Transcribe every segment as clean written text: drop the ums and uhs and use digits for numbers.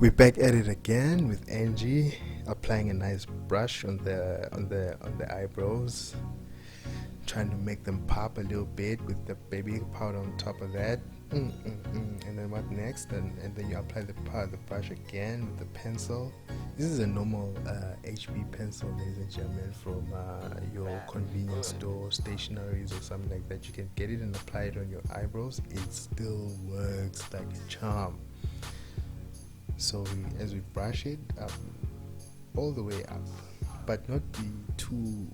We're back at it again with Angie, applying a nice brush on the eyebrows, trying to make them pop a little bit with the baby powder on top of that. And then what next? And then you apply the brush again with the pencil. This is a normal HB pencil, ladies and gentlemen, from your convenience store, stationaries, or something like that. You can get it and apply it on your eyebrows. It still works like a charm. So as we brush it up, all the way up, but not be too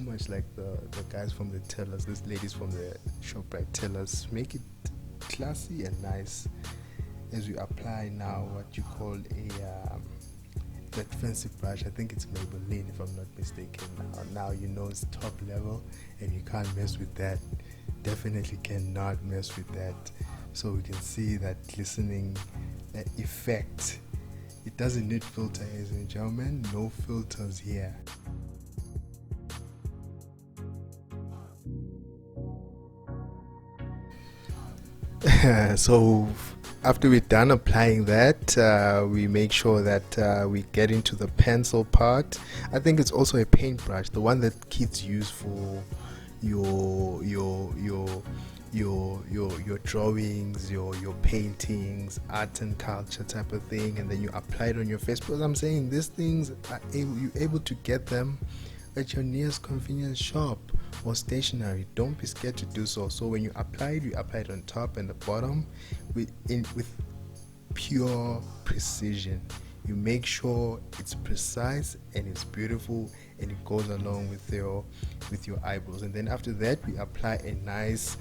much like the guys from the tellers, these ladies from the ShopRite tellers. Make it classy and nice as we apply now what you call that fancy brush. I think it's Maybelline, if I'm not mistaken. Now you know it's top level and you can't mess with that. Definitely cannot mess with that. So we can see that glistening effect. It doesn't need filter, ladies and gentlemen. No filters here. So after we're done applying that, we make sure that we get into the pencil part. I think it's also a paintbrush, the one that kids use for your drawings, your paintings, art and culture type of thing, and then you apply it on your face. Because I'm saying these things are you're able to get them at your nearest convenience shop or stationery. Don't be scared to do so. So when you apply it on top and the bottom with pure precision. You make sure it's precise and it's beautiful and it goes along with your eyebrows. And then after that, we apply a nice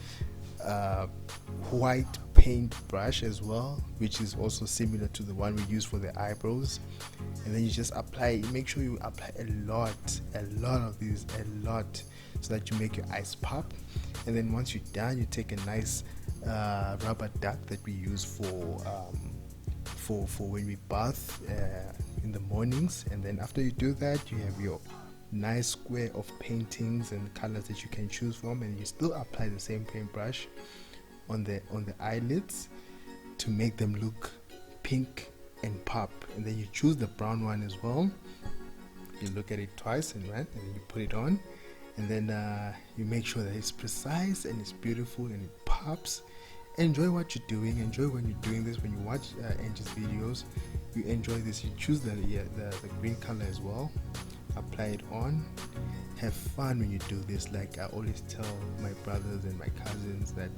white paint brush as well, which is also similar to the one we use for the eyebrows. And then you just apply, make sure you apply a lot of these, so that you make your eyes pop. And then once you're done, you take a nice rubber duck that we use for when we bath in the mornings. And then after you do that, you have your nice square of paintings and colors that you can choose from, and you still apply the same paintbrush on the eyelids to make them look pink and pop. And then you choose the brown one as well. You look at it twice and then you put it on, and then you make sure that it's precise and it's beautiful and it pops. Enjoy what you're doing. Enjoy when you're doing this. When you watch Angie's videos, you enjoy this. You choose the green color as well. Apply it on. Have fun when you do this. Like I always tell my brothers and my cousins, that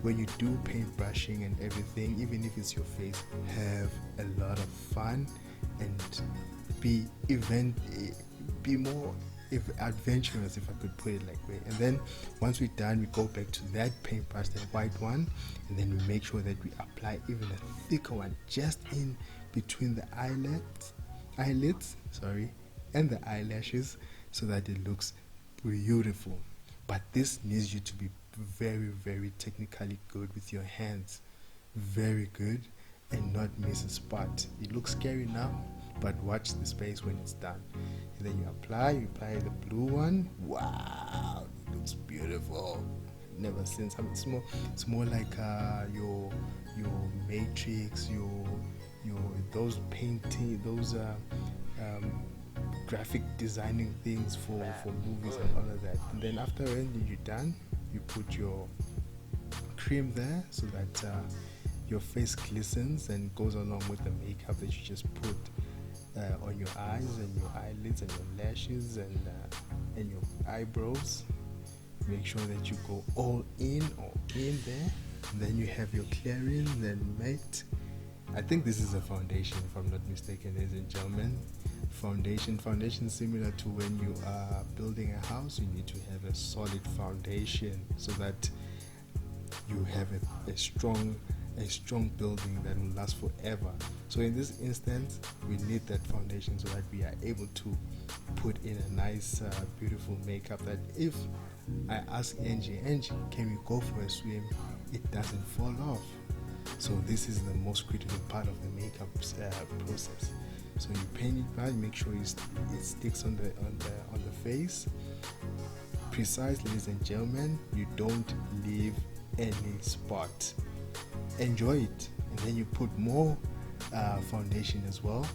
when you do paint brushing and everything, even if it's your face, have a lot of fun and be more adventurous, if I could put it like that. And then once we're done, we go back to that paintbrush, the white one, and then we make sure that we apply even a thicker one just in between the eyelids, and the eyelashes, so that it looks beautiful. But this needs you to be very, very technically good with your hands, very good, and not miss a spot. It looks scary now, but watch the space when it's done. And then you apply the blue one. Wow, it looks beautiful. Never seen something. It's more like your matrix, those painting, those graphic designing things for movies and all of that. And then after when you're done, you put your cream there so that your face glistens and goes along with the makeup that you just put on your eyes and your eyelids and your lashes and your eyebrows. Make sure that you go all in there. And then you have your clearing, then matte. I think this is a foundation, if I'm not mistaken, ladies and gentlemen. Foundation similar to when you are building a house. You need to have a solid foundation so that you have a strong building that will last forever. So in this instance, we need that foundation so that we are able to put in a nice beautiful makeup that if I ask Angie, can we go for a swim, it doesn't fall off. So this is the most critical part of the makeup process. So you paint it right, make sure it sticks on the face. Precise, ladies and gentlemen. You don't leave any spot. Enjoy it, and then you put more foundation as well.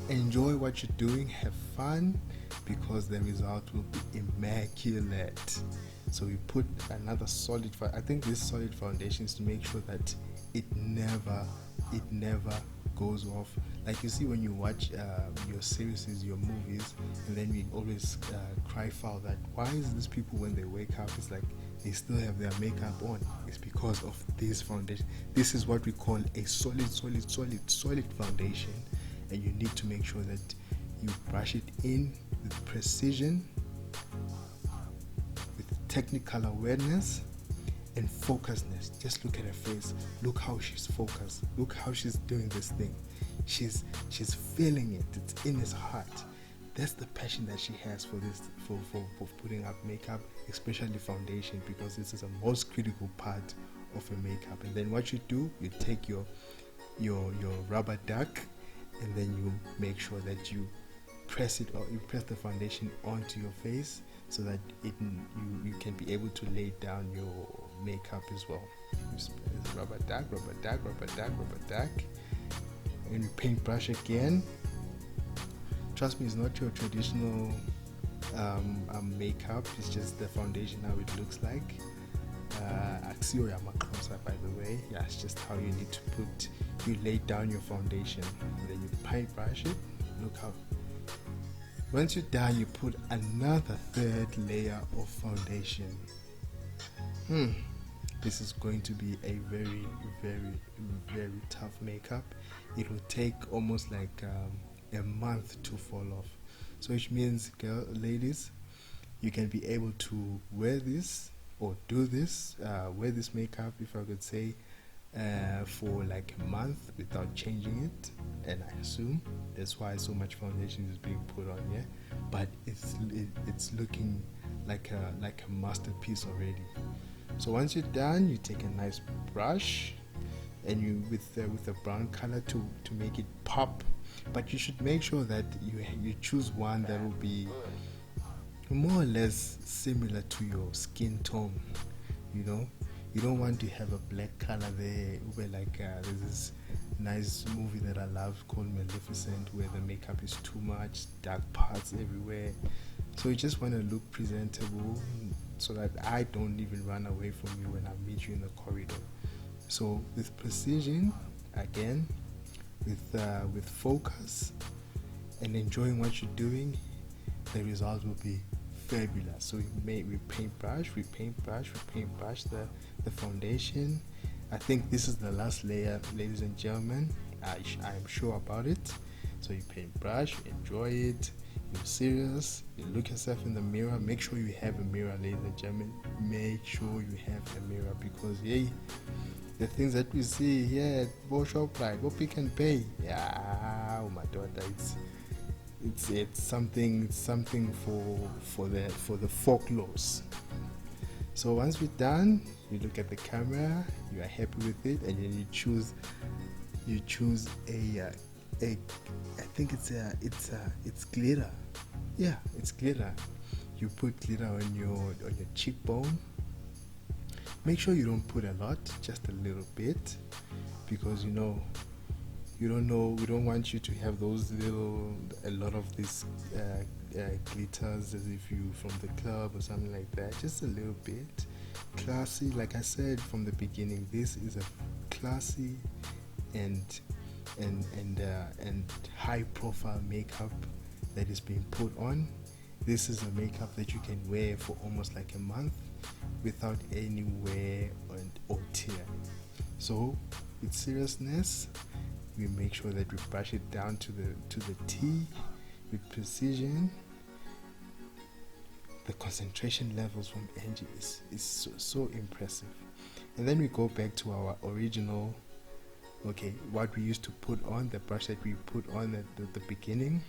Enjoy what you're doing, have fun, because the result will be immaculate. So we put another solid, I think this solid foundation is to make sure that it never goes off. Like you see when you watch your series, your movies, and then we always cry foul that why is these people when they wake up, it's like they still have their makeup on. It's because of this foundation. This is what we call a solid foundation, and you need to make sure that you brush it in with precision, with technical awareness and focusedness. Just look at her face. Look how she's focused. Look how she's doing this thing. She's feeling it. It's in his heart. That's the passion that she has for this, for putting up makeup, especially foundation, because this is the most critical part of a makeup. And then what you do, you take your rubber duck, and then you make sure that you press it, or you press the foundation onto your face, so that you can be able to lay down your makeup as well. Rubber duck, and you paintbrush again. Trust me, it's not your traditional makeup. It's just the foundation, how it looks like. Axio Yamakosa, by the way. Yeah, it's just how you need to you lay down your foundation, and then you paintbrush it. Look how. Once you're done, you put another third layer of foundation. This is going to be a very tough makeup. It will take almost like a month to fall off. So which means, ladies, you can be able to wear this or do this, wear this makeup, if I could say, for like a month without changing it. And I assume that's why so much foundation is being put on here. But it's looking like a masterpiece already. So once you're done, you take a nice brush, and you with a brown color to make it pop. But you should make sure that you choose one that will be more or less similar to your skin tone. You know, you don't want to have a black color there. Where like there's this nice movie that I love called Maleficent, where the makeup is too much, dark parts everywhere. So you just want to look presentable, so that I don't even run away from you when I meet you in the corridor. So with precision, again, with focus and enjoying what you're doing, the result will be fabulous. So we paintbrush the foundation. I think this is the last layer, ladies and gentlemen. I'm sure about it. So you paintbrush, you enjoy it, you're serious, you look yourself in the mirror. Make sure you have a mirror, ladies and gentlemen. Make sure you have a mirror, because the things that we see here at Voiceover, like what we can pay, oh my daughter, it's something for the folklores. So once we're done, you look at the camera, you are happy with it, and then you choose a I think it's glitter. Yeah, it's glitter. You put glitter on your cheekbone. Make sure you don't put a lot, just a little bit, because we don't want you to have a lot of these glitters as if you from the club or something like that. Just a little bit. Classy, like I said from the beginning, this is a classy and high profile makeup that is being put on. This is a makeup that you can wear for almost like a month without any wear or tear. So with seriousness, we make sure that we brush it down to the T with precision. The concentration levels from Angie is so impressive. And then we go back to our original, what we used to put on, the brush that we put on at the beginning.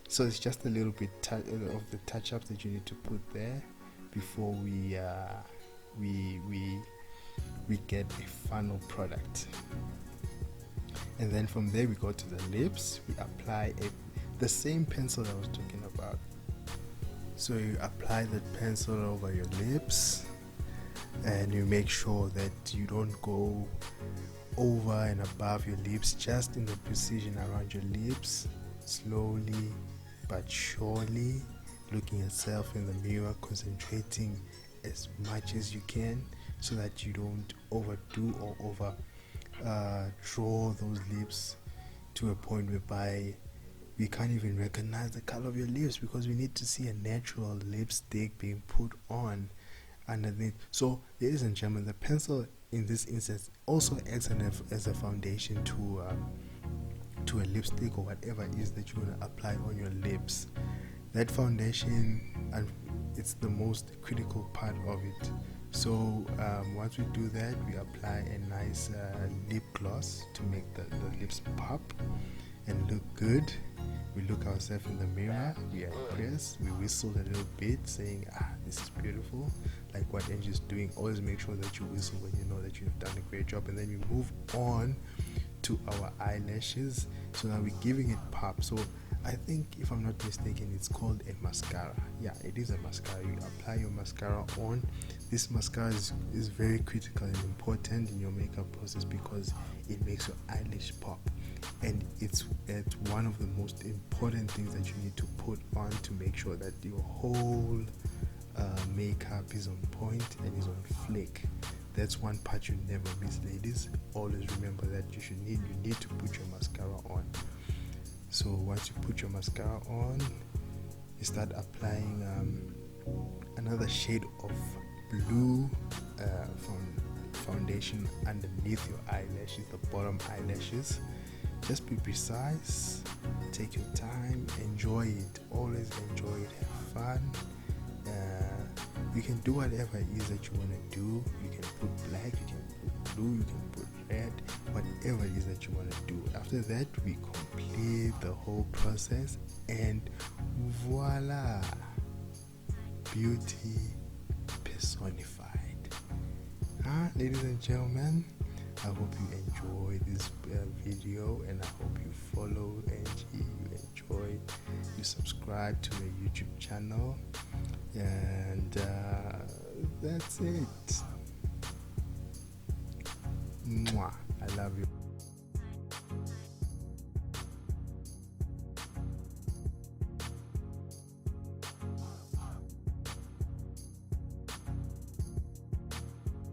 So it's just a little bit of the touch-ups that you need to put there before we get a final product. And then from there we go to the lips. We apply the same pencil I was talking about. So you apply the pencil over your lips, and you make sure that you don't go over and above your lips, just in the precision around your lips, slowly but surely, looking yourself in the mirror, concentrating as much as you can so that you don't overdo or over draw those lips to a point whereby we can't even recognize the color of your lips, because we need to see a natural lipstick being put on underneath. So ladies and gentlemen, the pencil in this instance also acts as a foundation to a lipstick or whatever it is that you want to apply on your lips. That foundation, and it's the most critical part of it. So once we do that, we apply a nice lip gloss to make the lips pop and look good. We look ourselves in the mirror, we are impressed, we whistle a little bit saying, this is beautiful, like what Angie's doing. Always make sure that you whistle when you know that you've done a great job. And then we move on to our eyelashes. So now we're giving it pop. So I think, if I'm not mistaken, it's called a mascara. Yeah, it is a mascara. You apply your mascara on. This mascara is very critical and important in your makeup process because it makes your eyelash pop, and it's one of the most important things that you need to put on to make sure that your whole makeup is on point and is on flick. That's one part you never miss, ladies. Always remember that you need to put your mascara on. So once you put your mascara on, you start applying another shade of blue foundation underneath your eyelashes, the bottom eyelashes. Just be precise, take your time, enjoy it, always enjoy it, have fun. You can do whatever it is that you want to do. You can put black, you can put blue, you can put red, whatever it is that you want to do. After that, we complete the whole process, and voila, beauty personified. Ladies and gentlemen, I hope you enjoy this video, and I hope you follow Angie, you enjoy, you subscribe to the YouTube channel, and that's it. Mwah. I love you.